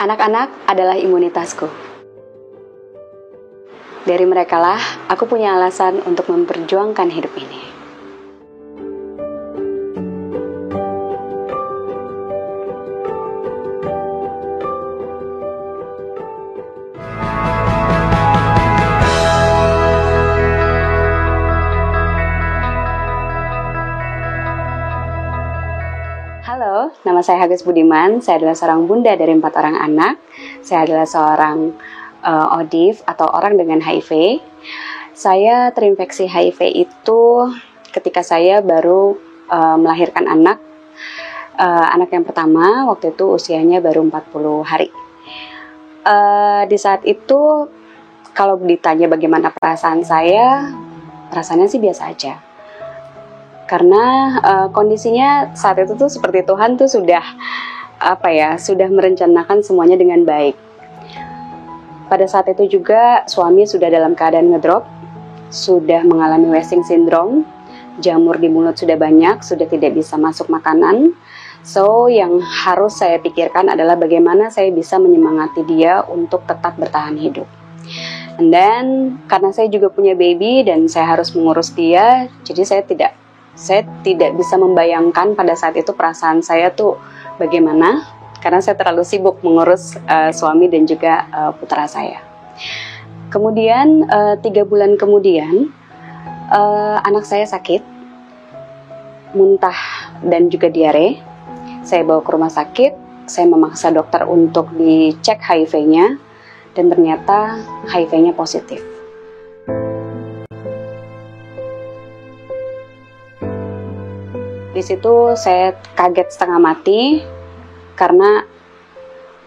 Anak-anak adalah imunitasku. Dari merekalah aku punya alasan untuk memperjuangkan hidup ini. Halo, nama saya Hages Budiman. Saya adalah seorang bunda dari 4 orang anak. Saya adalah seorang ODIF atau orang dengan HIV. Saya terinfeksi HIV itu ketika saya baru melahirkan anak. Anak yang pertama waktu itu usianya baru 40 hari. Di saat itu kalau ditanya bagaimana perasaan saya, perasaannya sih biasa aja. Karena kondisinya saat itu tuh seperti Tuhan tuh sudah sudah merencanakan semuanya dengan baik. Pada saat itu juga suami sudah dalam keadaan ngedrop, sudah mengalami wasting syndrome, jamur di mulut sudah banyak, sudah tidak bisa masuk makanan. So yang harus saya pikirkan adalah bagaimana saya bisa menyemangati dia untuk tetap bertahan hidup. And then karena saya juga punya baby dan saya harus mengurus dia, jadi saya tidak bisa membayangkan pada saat itu perasaan saya tuh bagaimana, karena saya terlalu sibuk mengurus suami dan juga putra saya. Kemudian 3 bulan kemudian anak saya sakit, muntah dan juga diare. Saya bawa ke rumah sakit, saya memaksa dokter untuk dicek HIV-nya dan ternyata HIV-nya positif. Di situ saya kaget setengah mati karena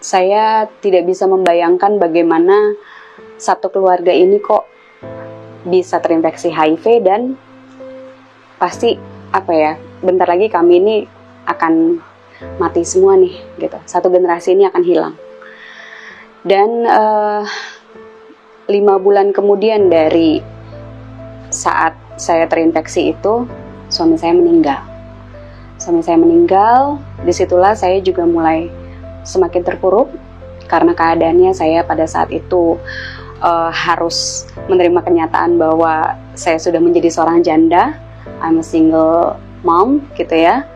saya tidak bisa membayangkan bagaimana satu keluarga ini kok bisa terinfeksi HIV dan pasti bentar lagi kami ini akan mati semua nih gitu. Satu generasi ini akan hilang. Dan 5 bulan kemudian dari saat saya terinfeksi itu, suami saya meninggal. Suami saya meninggal, disitulah saya juga mulai semakin terpuruk karena keadaannya saya pada saat itu harus menerima kenyataan bahwa saya sudah menjadi seorang janda, I'm a single mom gitu ya.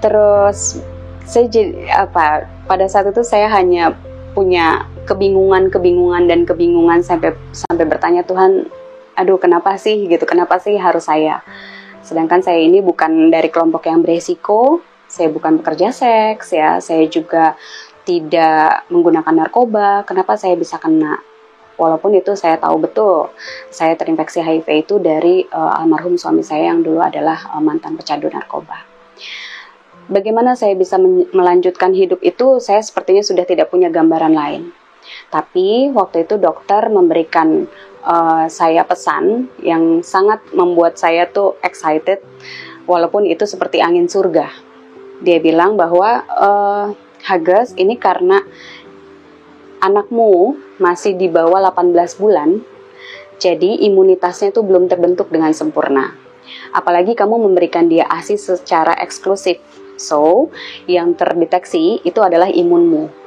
Terus saya pada saat itu saya hanya punya kebingungan sampai bertanya, Tuhan, aduh kenapa sih gitu, kenapa sih harus saya? Sedangkan saya ini bukan dari kelompok yang beresiko, saya bukan pekerja seks ya, saya juga tidak menggunakan narkoba, kenapa saya bisa kena? Walaupun itu saya tahu betul, saya terinfeksi HIV itu dari almarhum suami saya yang dulu adalah mantan pecandu narkoba. Bagaimana saya bisa melanjutkan hidup itu, saya sepertinya sudah tidak punya gambaran lain. Tapi waktu itu dokter memberikan saya pesan yang sangat membuat saya tuh excited, walaupun itu seperti angin surga. Dia bilang bahwa Hages, ini karena anakmu masih di bawah 18 bulan, jadi imunitasnya tuh belum terbentuk dengan sempurna. Apalagi kamu memberikan dia ASI secara eksklusif. So, yang terdeteksi itu adalah imunmu.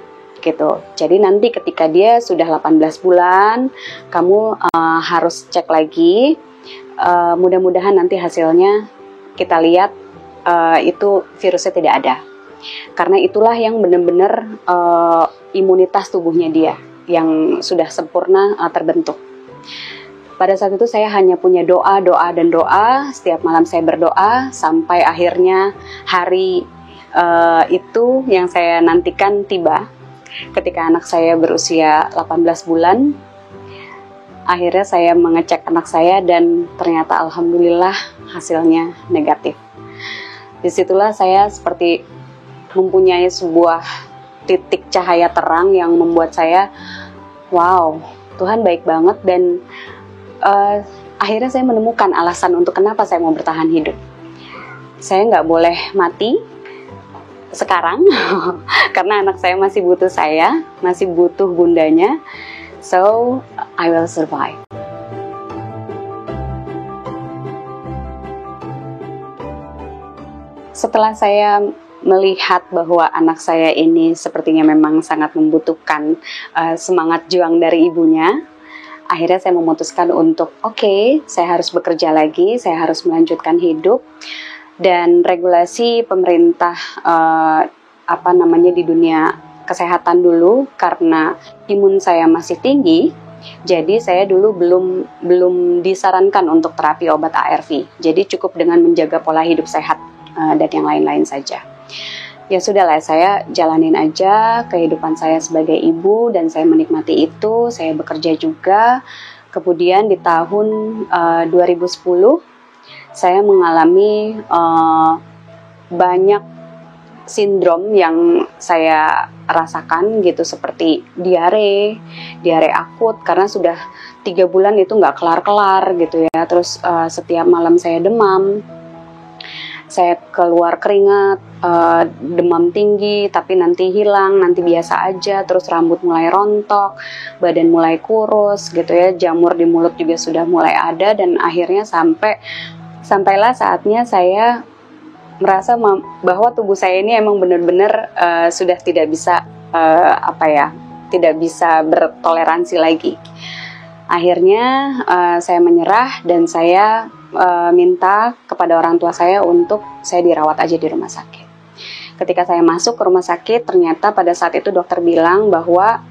Gitu. Jadi nanti ketika dia sudah 18 bulan, kamu harus cek lagi. Mudah-mudahan nanti hasilnya kita lihat itu virusnya tidak ada. Karena itulah yang benar-benar imunitas tubuhnya dia yang sudah sempurna terbentuk. Pada saat itu saya hanya punya doa. Setiap malam saya berdoa sampai akhirnya hari itu yang saya nantikan tiba. Ketika anak saya berusia 18 bulan, akhirnya saya mengecek anak saya dan ternyata alhamdulillah hasilnya negatif. Disitulah saya seperti mempunyai sebuah titik cahaya terang yang membuat saya, wow, Tuhan baik banget, dan akhirnya saya menemukan alasan untuk kenapa saya mau bertahan hidup. Saya nggak boleh mati sekarang karena anak saya masih butuh saya, masih butuh bundanya. So I will survive. Setelah saya melihat bahwa anak saya ini sepertinya memang sangat membutuhkan semangat juang dari ibunya, akhirnya saya memutuskan untuk oke, saya harus bekerja lagi, saya harus melanjutkan hidup. Dan regulasi pemerintah di dunia kesehatan dulu, karena imun saya masih tinggi, jadi saya dulu belum disarankan untuk terapi obat ARV. Jadi cukup dengan menjaga pola hidup sehat dan yang lain-lain saja. Ya sudahlah, saya jalanin aja kehidupan saya sebagai ibu dan saya menikmati itu. Saya bekerja juga. Kemudian di tahun 2010 saya mengalami banyak sindrom yang saya rasakan gitu, seperti diare akut karena sudah 3 bulan itu nggak kelar-kelar gitu ya. Terus setiap malam saya demam, saya keluar keringat, demam tinggi tapi nanti hilang, nanti biasa aja. Terus rambut mulai rontok, badan mulai kurus gitu ya, jamur di mulut juga sudah mulai ada. Dan akhirnya sampailah saatnya saya merasa bahwa tubuh saya ini emang benar-benar sudah tidak bisa tidak bisa bertoleransi lagi. Akhirnya saya menyerah dan saya minta kepada orang tua saya untuk saya dirawat aja di rumah sakit. Ketika saya masuk ke rumah sakit, ternyata pada saat itu dokter bilang bahwa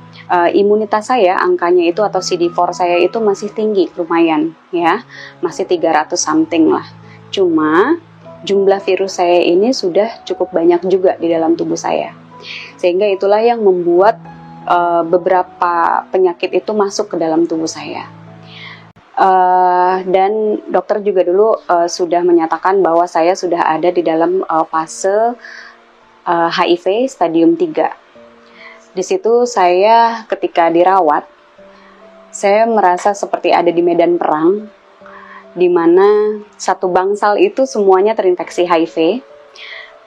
imunitas saya, angkanya itu atau CD4 saya itu masih tinggi, lumayan ya, masih 300 something lah. Cuma jumlah virus saya ini sudah cukup banyak juga di dalam tubuh saya, sehingga itulah yang membuat beberapa penyakit itu masuk ke dalam tubuh saya. Dan dokter juga dulu sudah menyatakan bahwa saya sudah ada di dalam fase HIV stadium 3. Di situ saya ketika dirawat, saya merasa seperti ada di medan perang, di mana satu bangsal itu semuanya terinfeksi HIV,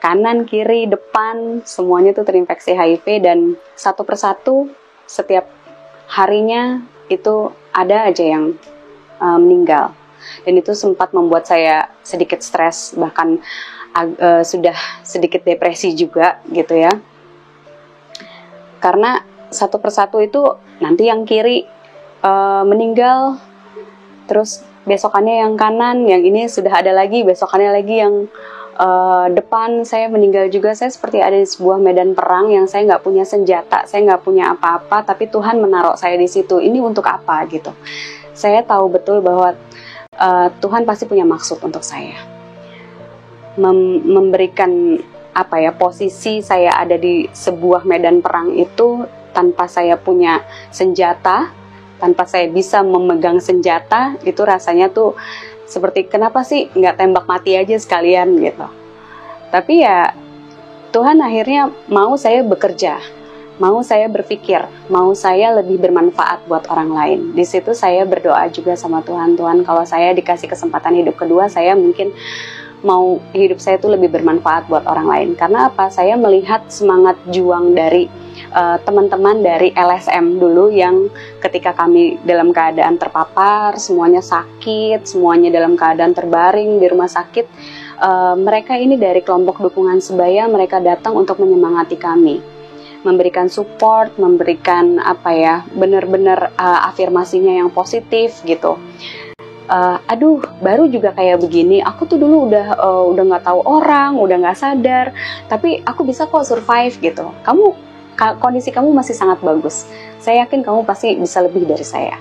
kanan, kiri, depan, semuanya itu terinfeksi HIV, dan satu persatu setiap harinya itu ada aja yang meninggal. Dan itu sempat membuat saya sedikit stres, bahkan sudah sedikit depresi juga gitu ya. Karena satu persatu itu nanti yang kiri meninggal, terus besokannya yang kanan, yang ini sudah ada lagi, besokannya lagi yang depan saya meninggal juga. Saya seperti ada di sebuah medan perang yang saya nggak punya senjata, saya nggak punya apa-apa, tapi Tuhan menaruh saya di situ. Ini untuk apa gitu? Saya tahu betul bahwa Tuhan pasti punya maksud untuk saya, memberikan posisi saya ada di sebuah medan perang itu tanpa saya punya senjata, tanpa saya bisa memegang senjata. Itu rasanya tuh seperti kenapa sih nggak tembak mati aja sekalian gitu. Tapi ya Tuhan akhirnya mau saya bekerja, mau saya berpikir, mau saya lebih bermanfaat buat orang lain. Di situ saya berdoa juga sama Tuhan, Tuhan kalau saya dikasih kesempatan hidup kedua, saya mungkin mau hidup saya itu lebih bermanfaat buat orang lain. Karena apa? Saya melihat semangat juang dari teman-teman dari LSM dulu, yang ketika kami dalam keadaan terpapar, semuanya sakit, semuanya dalam keadaan terbaring di rumah sakit, mereka ini dari kelompok dukungan sebaya, mereka datang untuk menyemangati kami, memberikan support, memberikan benar-benar afirmasinya yang positif gitu. Baru juga kayak begini, aku tuh dulu udah nggak tahu orang, udah nggak sadar, tapi aku bisa kok survive gitu. Kondisi kamu masih sangat bagus, saya yakin kamu pasti bisa lebih dari saya.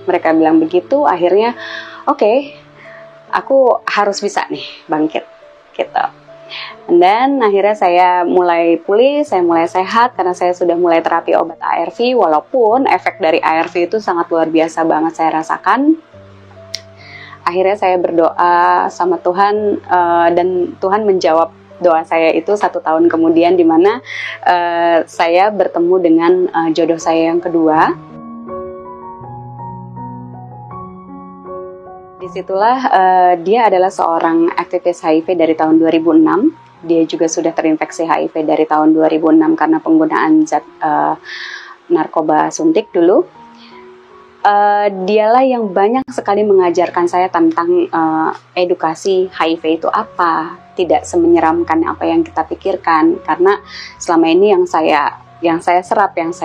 Mereka bilang begitu. Akhirnya oke, aku harus bisa nih bangkit gitu. Dan akhirnya saya mulai pulih, saya mulai sehat karena saya sudah mulai terapi obat ARV, walaupun efek dari ARV itu sangat luar biasa banget saya rasakan. Akhirnya saya berdoa sama Tuhan, dan Tuhan menjawab doa saya itu 1 tahun kemudian, di mana saya bertemu dengan jodoh saya yang kedua. Disitulah dia adalah seorang aktivis HIV dari tahun 2006. Dia juga sudah terinfeksi HIV dari tahun 2006 karena penggunaan zat narkoba suntik dulu. Dialah yang banyak sekali mengajarkan saya tentang edukasi HIV itu apa, tidak semenyeramkan apa yang kita pikirkan. Karena selama ini yang saya serap, yang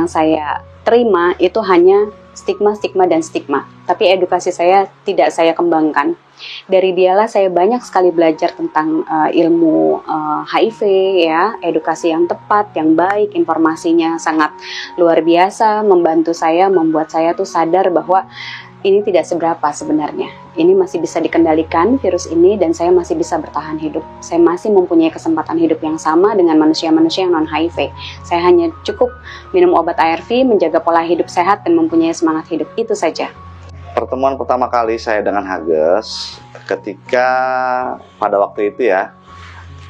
saya terima itu hanya stigma dan stigma. Tapi edukasi saya tidak saya kembangkan. Dari dialah saya banyak sekali belajar tentang ilmu HIV, ya, edukasi yang tepat, yang baik, informasinya sangat luar biasa, membantu saya, membuat saya tuh sadar bahwa ini tidak seberapa sebenarnya. Ini masih bisa dikendalikan virus ini dan saya masih bisa bertahan hidup. Saya masih mempunyai kesempatan hidup yang sama dengan manusia-manusia yang non-HIV. Saya hanya cukup minum obat ARV, menjaga pola hidup sehat dan mempunyai semangat hidup. Itu saja. Pertemuan pertama kali saya dengan Hages ketika pada waktu itu ya,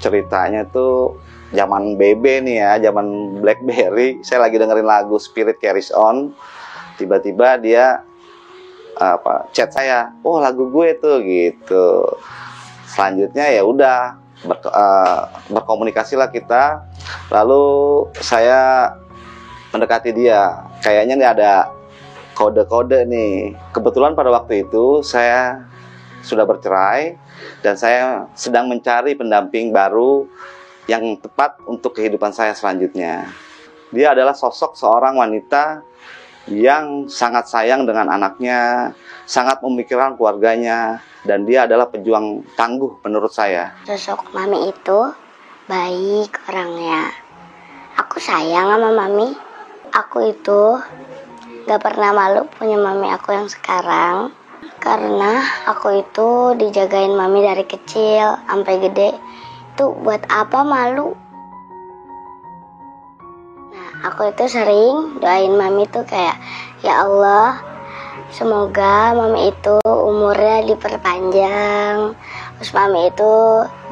ceritanya tuh zaman BB nih ya, zaman BlackBerry. Saya lagi dengerin lagu Spirit Carries On, tiba-tiba dia chat saya, oh lagu gue tuh gitu. Selanjutnya ya udah berkomunikasilah kita. Lalu saya mendekati dia, kayaknya nggak ada kode-kode nih. Kebetulan pada waktu itu saya sudah bercerai dan saya sedang mencari pendamping baru yang tepat untuk kehidupan saya selanjutnya. Dia adalah sosok seorang wanita yang sangat sayang dengan anaknya, sangat memikirkan keluarganya, dan dia adalah pejuang tangguh menurut saya. Sosok Mami itu baik orangnya. Aku sayang sama Mami. Aku itu gak pernah malu punya Mami aku yang sekarang. Karena aku itu dijagain Mami dari kecil sampai gede. Itu buat apa malu? Aku itu sering doain Mami tuh kayak, ya Allah, semoga Mami itu umurnya diperpanjang, terus Mami itu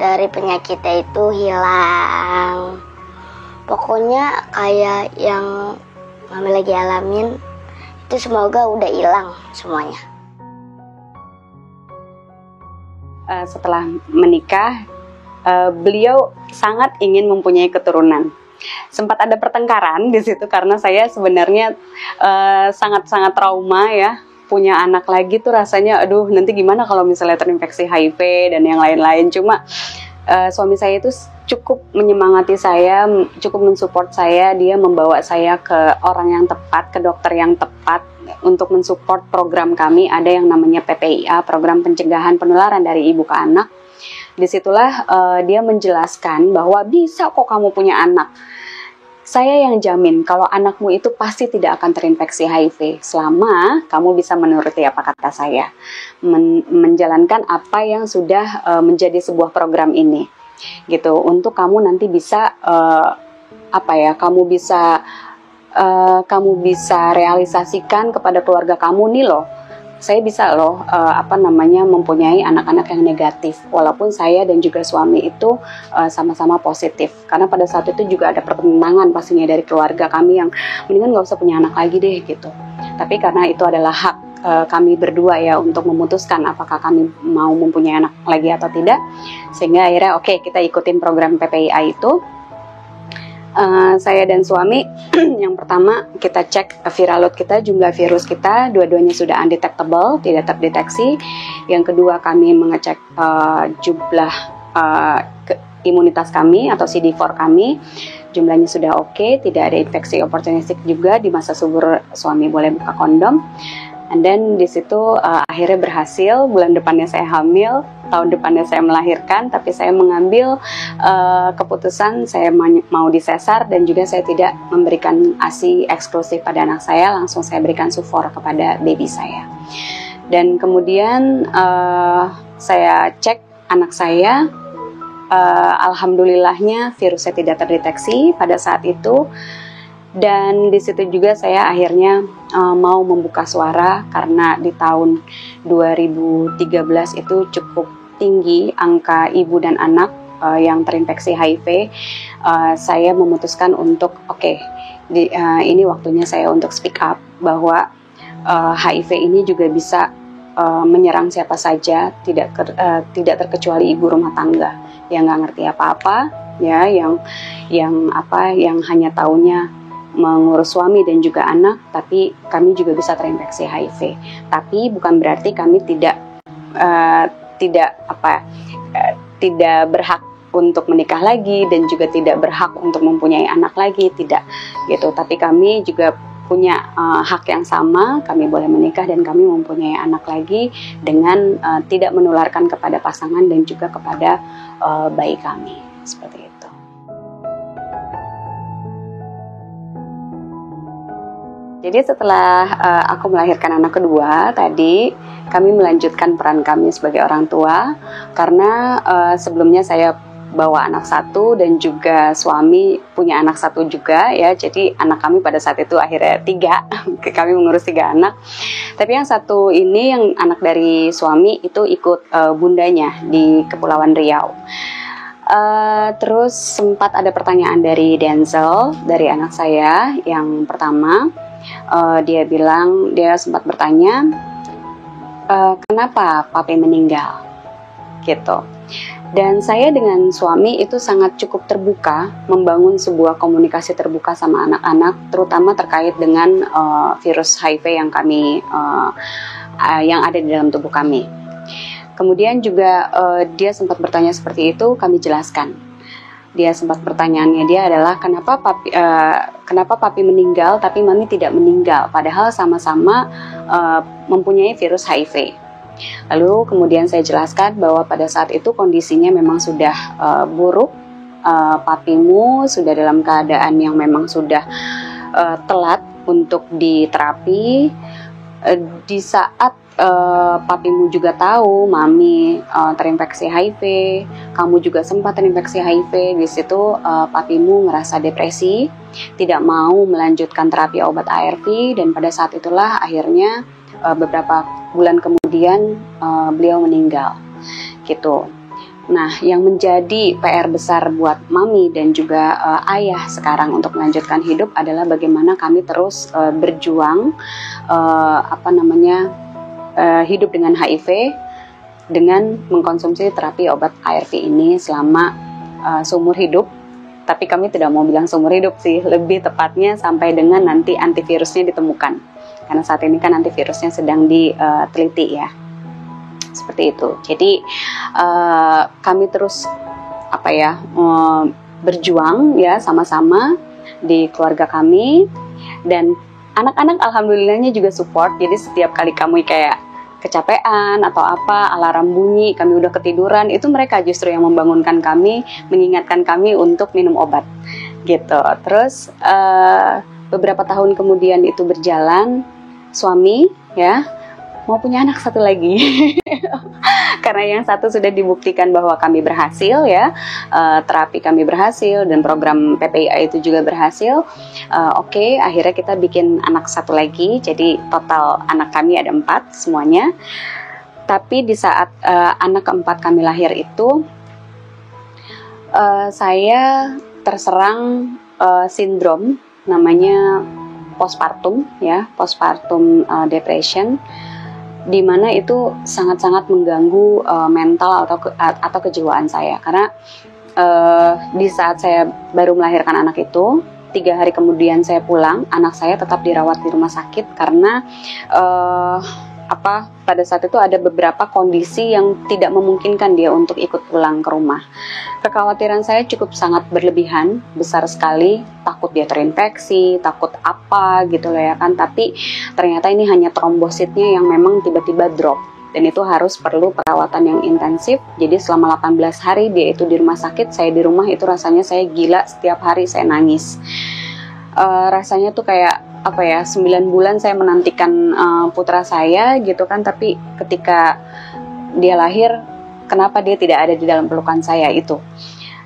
dari penyakitnya itu hilang. Pokoknya kayak yang Mami lagi alamin itu semoga udah hilang semuanya. Setelah menikah, beliau sangat ingin mempunyai keturunan. Sempat ada pertengkaran di situ karena saya sebenarnya sangat-sangat trauma ya, punya anak lagi tuh rasanya aduh nanti gimana kalau misalnya terinfeksi HIV dan yang lain-lain. Cuma suami saya itu cukup menyemangati saya, cukup mensupport saya. Dia membawa saya ke orang yang tepat, ke dokter yang tepat untuk mensupport program kami. Ada yang namanya PPIA, program pencegahan penularan dari ibu ke anak. Disitulah dia menjelaskan bahwa bisa kok kamu punya anak. Saya yang jamin kalau anakmu itu pasti tidak akan terinfeksi HIV selama kamu bisa menuruti apa kata saya, menjalankan apa yang sudah menjadi sebuah program ini, gitu. Untuk kamu nanti bisa kamu bisa realisasikan kepada keluarga kamu nih loh. Saya bisa loh mempunyai anak-anak yang negatif walaupun saya dan juga suami itu sama-sama positif, karena pada saat itu juga ada pertentangan pastinya dari keluarga kami yang mendingan gak usah punya anak lagi deh gitu. Tapi karena itu adalah hak kami berdua ya untuk memutuskan apakah kami mau mempunyai anak lagi atau tidak, sehingga akhirnya oke, kita ikutin program PPIA itu. Saya dan suami yang pertama kita cek viral load kita, jumlah virus kita, dua-duanya sudah undetectable, tidak terdeteksi. Yang kedua kami mengecek jumlah imunitas kami atau CD4 kami, jumlahnya sudah oke, tidak ada infeksi opportunistik juga. Di masa subur suami boleh buka kondom. And then di situ akhirnya berhasil, bulan depannya saya hamil, tahun depannya saya melahirkan, tapi saya mengambil keputusan saya mau disesar dan juga saya tidak memberikan ASI eksklusif pada anak saya, langsung saya berikan sufor kepada baby saya. Dan kemudian saya cek anak saya, alhamdulillahnya virusnya tidak terdeteksi pada saat itu. Dan di situ juga saya akhirnya mau membuka suara karena di tahun 2013 itu cukup tinggi angka ibu dan anak yang terinfeksi HIV. Saya memutuskan untuk ini waktunya saya untuk speak up bahwa HIV ini juga bisa menyerang siapa saja, tidak terkecuali ibu rumah tangga yang nggak ngerti apa-apa ya, yang hanya taunya mengurus suami dan juga anak, tapi kami juga bisa terinfeksi HIV. Tapi bukan berarti kami tidak berhak untuk menikah lagi dan juga tidak berhak untuk mempunyai anak lagi, tidak gitu. Tapi kami juga punya hak yang sama, kami boleh menikah dan kami mempunyai anak lagi dengan tidak menularkan kepada pasangan dan juga kepada bayi kami, seperti itu. Jadi setelah aku melahirkan anak kedua tadi, kami melanjutkan peran kami sebagai orang tua karena sebelumnya saya bawa anak satu dan juga suami punya anak satu juga ya, jadi anak kami pada saat itu akhirnya 3 kami mengurus 3 anak. Tapi yang satu ini, yang anak dari suami itu ikut bundanya di Kepulauan Riau. Terus sempat ada pertanyaan dari Denzel, dari anak saya yang pertama. Dia sempat bertanya, kenapa papi meninggal gitu. Dan saya dengan suami itu sangat cukup terbuka, membangun sebuah komunikasi terbuka sama anak-anak, terutama terkait dengan virus HIV yang ada di dalam tubuh kami. Kemudian juga dia sempat bertanya seperti itu, kami jelaskan. Dia sempat pertanyaannya dia adalah kenapa papi meninggal tapi mami tidak meninggal, padahal sama-sama mempunyai virus HIV. Lalu kemudian saya jelaskan bahwa pada saat itu kondisinya memang sudah buruk, papimu sudah dalam keadaan yang memang sudah telat untuk diterapi. Di saat papimu juga tahu mami terinfeksi HIV, kamu juga sempat terinfeksi HIV, di situ papimu ngerasa depresi, tidak mau melanjutkan terapi obat ARV, dan pada saat itulah akhirnya beberapa bulan kemudian beliau meninggal gitu. Nah, yang menjadi PR besar buat mami dan juga ayah sekarang untuk melanjutkan hidup adalah bagaimana kami terus berjuang hidup dengan HIV dengan mengkonsumsi terapi obat ARV ini selama seumur hidup. Tapi kami tidak mau bilang seumur hidup sih, lebih tepatnya sampai dengan nanti antivirusnya ditemukan. Karena saat ini kan antivirusnya sedang diteliti ya, seperti itu. Jadi kami terus berjuang ya sama-sama di keluarga kami, dan anak-anak alhamdulillahnya juga support. Jadi setiap kali kami kayak kecapean atau apa, alarm bunyi, kami udah ketiduran, itu mereka justru yang membangunkan kami, mengingatkan kami untuk minum obat gitu. Terus beberapa tahun kemudian itu berjalan, suami ya mau punya anak satu lagi karena yang satu sudah dibuktikan bahwa kami berhasil ya, terapi kami berhasil dan program PPIA itu juga berhasil. Oke, akhirnya kita bikin anak satu lagi, jadi total anak kami ada 4 semuanya. Tapi di saat anak keempat kami lahir itu, saya terserang sindrom namanya postpartum ya, postpartum depression, di mana itu sangat-sangat mengganggu mental atau kejiwaan saya. Karena di saat saya baru melahirkan anak itu, 3 hari kemudian saya pulang, anak saya tetap dirawat di rumah sakit karena pada saat itu ada beberapa kondisi yang tidak memungkinkan dia untuk ikut pulang ke rumah. Kekhawatiran saya cukup sangat berlebihan, besar sekali, takut dia terinfeksi, takut apa gitu loh ya kan. Tapi ternyata ini hanya trombositnya yang memang tiba-tiba drop, dan itu harus perlu perawatan yang intensif. Jadi selama 18 hari dia itu di rumah sakit, saya di rumah itu rasanya saya gila, setiap hari saya nangis. Rasanya tuh kayak 9 bulan saya menantikan putra saya gitu kan, tapi ketika dia lahir, kenapa dia tidak ada di dalam pelukan saya itu.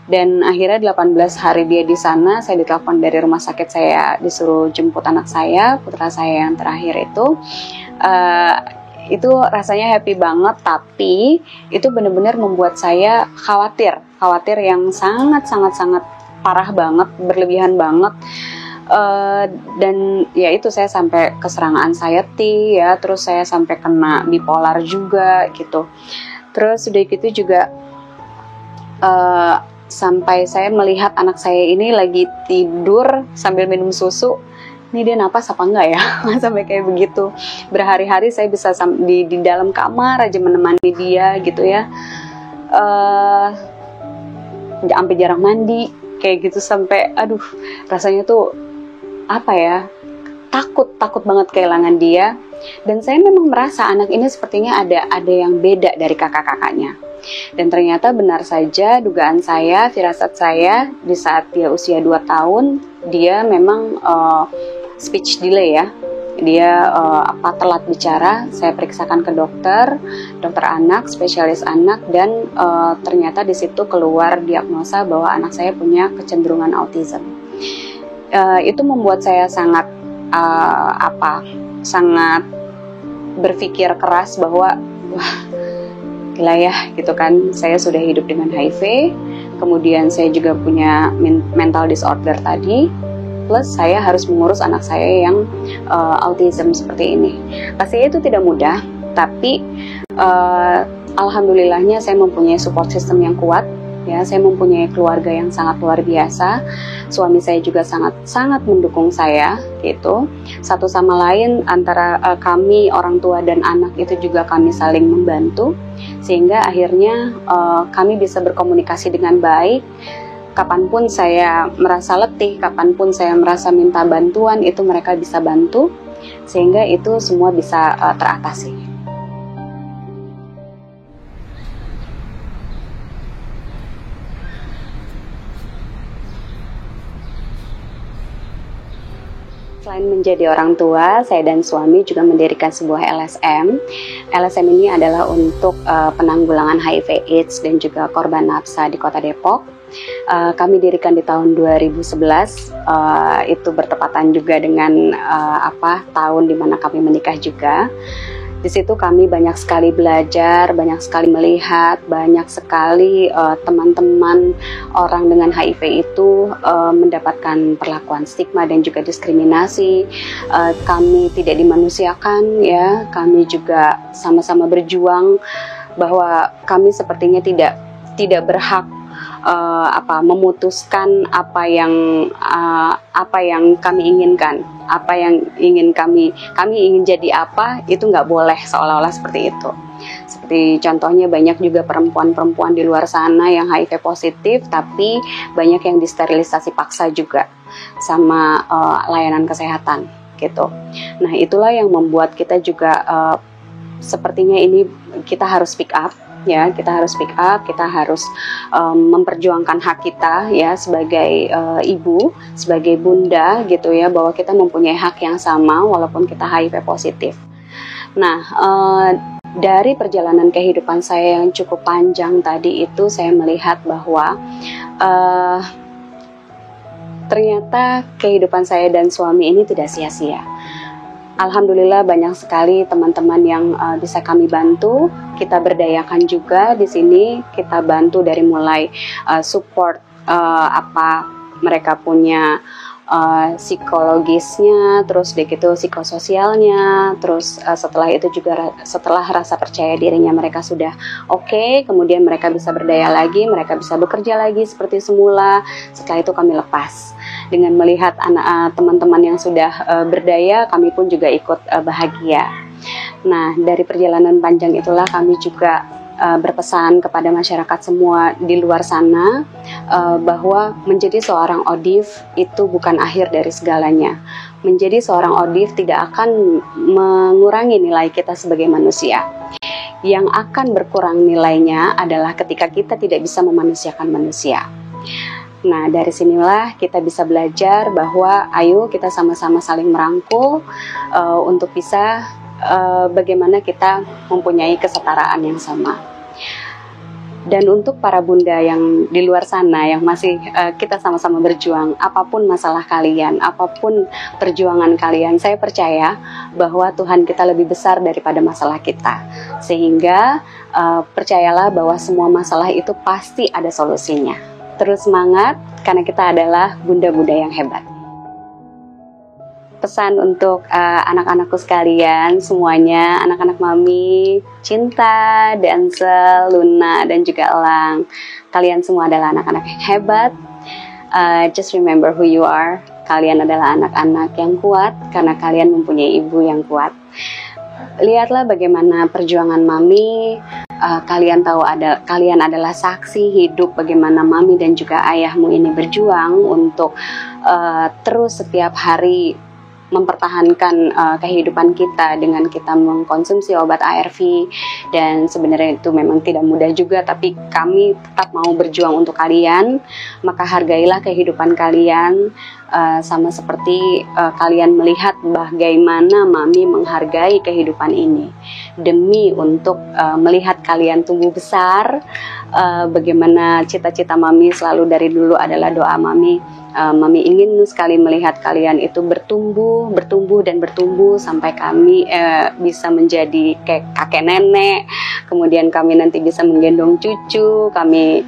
Dan akhirnya 18 hari dia di sana, saya ditelepon dari rumah sakit, saya disuruh jemput anak saya, putra saya yang terakhir itu rasanya happy banget, tapi itu benar-benar membuat saya khawatir yang sangat parah banget, berlebihan banget. Dan ya itu saya sampai keserang anxiety ya, terus saya sampai kena bipolar juga gitu. Terus udah gitu juga sampai saya melihat anak saya ini lagi tidur sambil minum susu. Ini dia napas apa enggak ya? Sampai kayak begitu. Berhari-hari saya bisa di dalam kamar aja menemani dia gitu ya. Sampai jarang mandi kayak gitu, sampai aduh rasanya tuh apa ya, takut banget kehilangan dia. Dan saya memang merasa anak ini sepertinya ada yang beda dari kakak-kakaknya. Dan ternyata benar saja dugaan saya, firasat saya, di saat dia usia 2 tahun dia memang speech delay ya. Dia telat bicara. Saya periksakan ke dokter anak, spesialis anak, dan ternyata di situ keluar diagnosa bahwa anak saya punya kecenderungan autism. Itu membuat saya sangat sangat berpikir keras bahwa wah gila ya gitu kan, saya sudah hidup dengan HIV, kemudian saya juga punya mental disorder tadi, plus saya harus mengurus anak saya yang autism seperti ini. Pastinya itu tidak mudah, tapi alhamdulillahnya saya mempunyai support system yang kuat. Ya, saya mempunyai keluarga yang sangat luar biasa. Suami saya juga sangat mendukung saya gitu. Satu sama lain antara kami orang tua dan anak itu juga kami saling membantu, sehingga akhirnya kami bisa berkomunikasi dengan baik. Kapanpun saya merasa letih, kapanpun saya merasa minta bantuan, itu mereka bisa bantu, sehingga itu semua bisa teratasi. Selain menjadi orang tua, saya dan suami juga mendirikan sebuah LSM. LSM ini adalah untuk penanggulangan HIV/AIDS dan juga korban nafsa di Kota Depok. Kami dirikan di tahun 2011. Itu bertepatan juga dengan tahun dimana kami menikah juga. Di situ kami banyak sekali belajar, banyak sekali melihat, banyak sekali teman-teman orang dengan HIV itu mendapatkan perlakuan stigma dan juga diskriminasi. Kami tidak dimanusiakan, ya. Kami juga sama-sama berjuang bahwa kami sepertinya tidak berhak memutuskan apa yang kami inginkan, apa yang ingin kami ingin jadi apa, itu nggak boleh seolah-olah seperti itu. Seperti contohnya banyak juga perempuan-perempuan di luar sana yang HIV positif, tapi banyak yang disterilisasi paksa juga sama layanan kesehatan gitu. Nah, itulah yang membuat kita juga sepertinya ini kita harus speak up. Ya, kita harus speak up, kita harus memperjuangkan hak kita ya sebagai ibu, sebagai bunda gitu ya, bahwa kita mempunyai hak yang sama walaupun kita HIV positif. Nah, dari perjalanan kehidupan saya yang cukup panjang tadi itu, saya melihat bahwa ternyata kehidupan saya dan suami ini tidak sia-sia. Alhamdulillah banyak sekali teman-teman yang bisa kami bantu. Kita berdayakan juga di sini. Kita bantu dari mulai support mereka punya psikologisnya, terus begitu psikososialnya, terus setelah itu juga setelah rasa percaya dirinya mereka sudah oke, kemudian mereka bisa berdaya lagi, mereka bisa bekerja lagi seperti semula. Setelah itu kami lepas. Dengan melihat teman-teman yang sudah berdaya, kami pun juga ikut bahagia. Nah, dari perjalanan panjang itulah kami juga berpesan kepada masyarakat semua di luar sana bahwa menjadi seorang ODIF itu bukan akhir dari segalanya. Menjadi seorang ODIF tidak akan mengurangi nilai kita sebagai manusia. Yang akan berkurang nilainya adalah ketika kita tidak bisa memanusiakan manusia. Nah, dari sinilah kita bisa belajar bahwa ayo kita sama-sama saling merangkul untuk bisa bagaimana kita mempunyai kesetaraan yang sama. Dan untuk para bunda yang di luar sana yang masih kita sama-sama berjuang, apapun masalah kalian, apapun perjuangan kalian, saya percaya bahwa Tuhan kita lebih besar daripada masalah kita. Sehingga percayalah bahwa semua masalah itu pasti ada solusinya. Terus semangat, karena kita adalah bunda-bunda yang hebat. pesan untuk anak-anakku sekalian semuanya, anak-anak Mami, Cinta, Dansel, Luna, dan juga Elang. Kalian semua adalah anak-anak yang hebat. Just remember who you are. Kalian adalah anak-anak yang kuat karena kalian mempunyai ibu yang kuat. Lihatlah bagaimana perjuangan Mami. Kalian tahu kalian adalah saksi hidup bagaimana Mami dan juga ayahmu ini berjuang untuk terus setiap hari mempertahankan kehidupan kita dengan kita mengkonsumsi obat ARV, dan sebenarnya itu memang tidak mudah juga, tapi kami tetap mau berjuang untuk kalian. Maka hargailah kehidupan kalian, sama seperti kalian melihat bagaimana Mami menghargai kehidupan ini demi untuk melihat kalian tumbuh besar. Bagaimana cita-cita Mami selalu dari dulu adalah doa Mami. Mami ingin sekali melihat kalian itu bertumbuh dan bertumbuh sampai kami bisa menjadi kayak kakek nenek, kemudian kami nanti bisa menggendong cucu, kami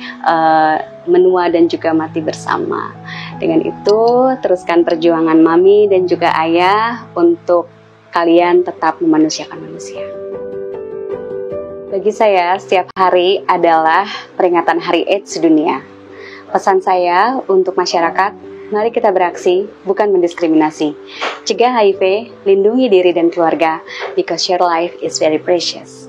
menua dan juga mati bersama. Dengan itu, teruskan perjuangan Mami dan juga Ayah untuk kalian tetap memanusiakan manusia. Bagi saya, setiap hari adalah peringatan Hari AIDS Dunia. Pesan saya untuk masyarakat, mari kita beraksi, bukan mendiskriminasi. Cegah HIV, lindungi diri dan keluarga, because your life is very precious.